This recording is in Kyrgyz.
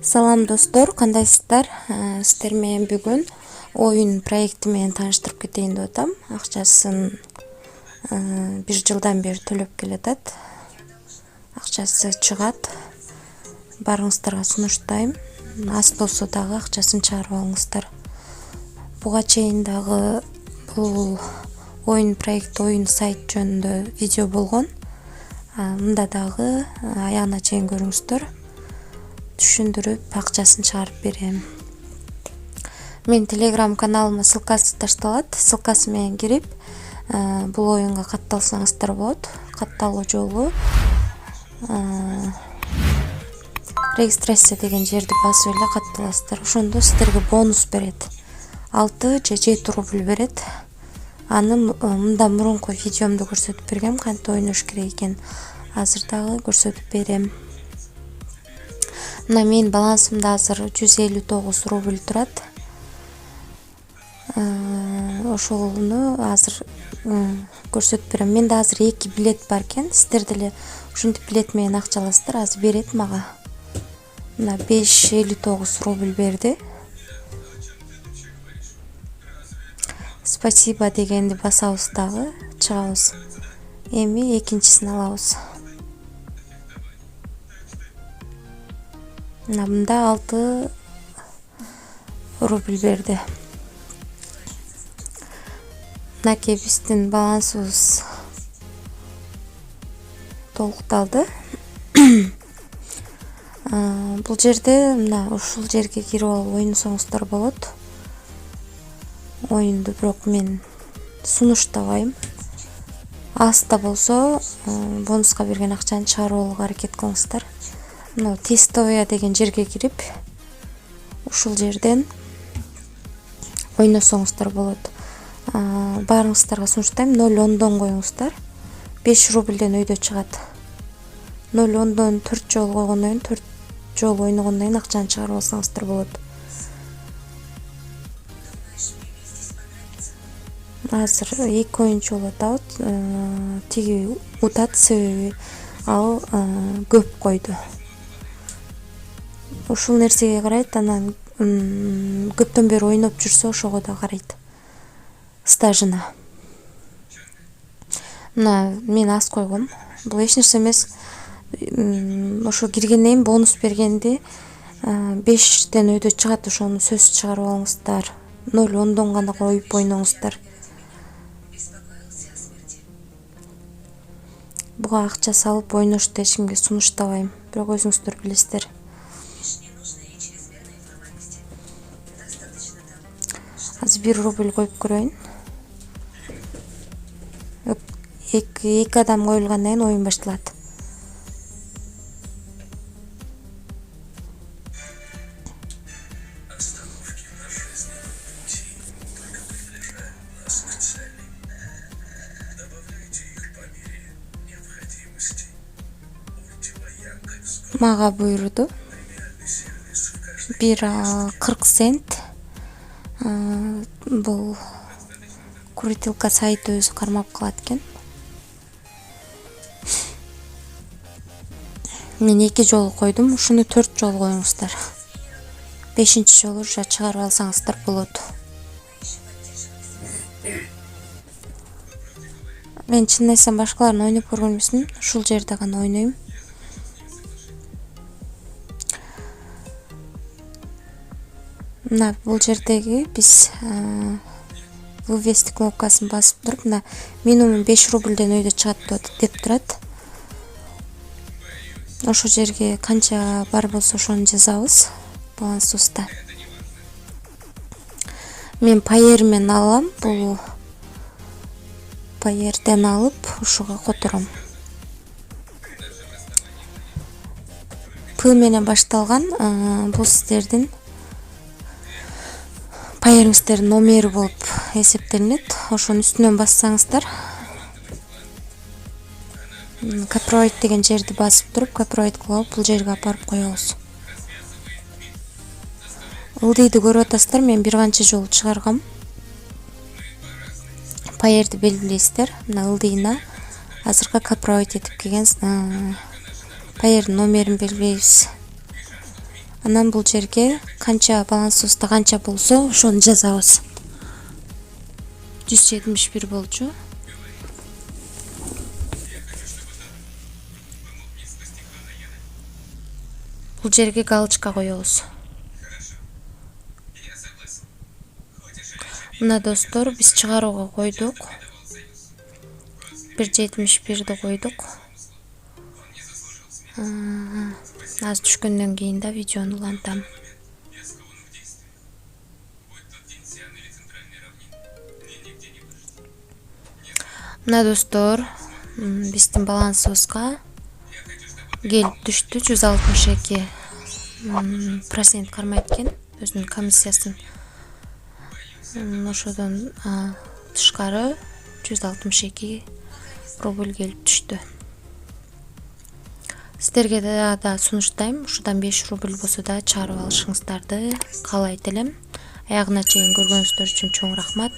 Салам достор, кандайсыздар? Сиздер менен бүгүн оюн проекти менен тааныштырып кетейин деп атам. Акчасын 1 жылдан бери төлөп келатат. Акчасы чыгат. Барыңыздарга сунуштайм. Аз болсо дагы акчасын чыгарып алыңыздар. Буга чейин дагы бул оюн проекти, оюн сайт жөнүндө видео болгон. Мында дагы аягына чейин көрүңүздөр. Түшүндүрүп акчасын чыгарып берем. Мен Telegram каналыма ссылкасы ташталат. Ссылкасы менен кирип, бул оюнга катталсаңыздар болот. Катталуу жолу регистрация деген жерди басып эле катталасыздар. Ошондо сиздерге бонус берет. 6 же 7 рубль берет. Аны мында мурунку видеомду көрсөтүп бергем, кантип ойнош керек экен. Азыр дагы көрсөтүп берем. Мына менин балансымда азыр 159 рубль турат. Ошону азыр көрсөтүп берем. Менде азыр 2 билет бар экен. Сиздер деле ушинтип билет менен акча аласыздар. Азыр берет мага. Мына 5,59 рубль берди. Спасибо дегенди басабыз дагы, чыгабыз. Эми экинчисин алабыз. Мында 6 рубль берди. Мынакей биздин балансыбыз толукталды. Бул жерде мына ушул жерге кирип алып ойносоңуздар болот. Оюнду бирок мен сунуштабайм. Аз да болсо бонуска берген акчаны чыгарып алууга аракет кылыңыздар. Мына тестовая деген жерге кирип, ушул жерден ойносоңуздар болот. Баарыңыздарга сунуштайм, 0,10дон коюңуздар. 5 рубльден өйдө чыгат. 0,10дон 4 жолу койгондон кийин 4 жолу ойногондон кийин акчаны чыгарып алсаңыздар болот. Азыр 2 оюнчу болуп атабыз. Тиги утат, себеби ал көп койду. Ушул нерсеге карайт, анан көптөн бери ойноп жүрсө ошого да карайт. Стажына. Мына мен аз койгом. Бул эч нерсе эмес. Ошо киргенден кийин бонус бергенди 5ден өйдө чыгат, ошону сөзсүз чыгарып алыңыздар. 0,10дон гана коюп ойноңуздар. Буга акча салып ойношто эч кимге сунуштабайм. Бирок өзүңүздөр билесиздер. Азыр 1 рубль коюп көрөйүн. 2 адам коюлгандан кийин оюн башталат. Мага буйруду. 1,40 цент. Бул Куритилка сайты өзү кармап калат экен. Мен 2 жолу койдум, ушуну 4 жолу коюңуздар. 5-чи жолу уша чыгарып алсаңыздар болот. Мен чын айтсам башкаларын ойноп көргөн эмесмин, ушул жерде гана ойнойм. Мына бул жердеги биз вывести кнопкасын басып туруп, мына минимум 5 рубльден өйдө чыгат деп турат. Ошол жерге канча бар болсо ошону жазабыз балансыбызда. Мен Payer менен алам. Бул Payerден алып, ушуга котором. П менен башталган, бул сиздердин Payer'иңиздердин номери болуп эсептелинет. Ошонун үстүнөн бассаңыздар, Copyright деген жерди басып туруп, Copyright кылып бул жерге апарып коебуз. Ылдыйды көрүп атасыздар, мен бир канча жолу чыгаргам. Payer'ди белгилейсиздер. Мына ылдыйына азыркы Copyright этип келген Payer'дин номерин белгилейбиз. Анан бул жерге канча балансыбызда канча болсо ошону жазабыз. 171 болчу. Бул жерге галочка коебуз. Мына достор, биз чыгарууга койдук. 171 койдук. Аз түшкөндөн кийин да видеону улантам. Мына достор, биздин балансыбызга келип түштү. 162% кармайт экен өзүнүн комиссиясын. Ошодон тышкары 162 рубль келип түштү. Сиздерге да сунуштайм. Ушудан 5 рубль болсо да чыгарып алышыңыздарды каалайт элем. Аягына чейин көргөнүңүздөр үчүн чоң рахмат.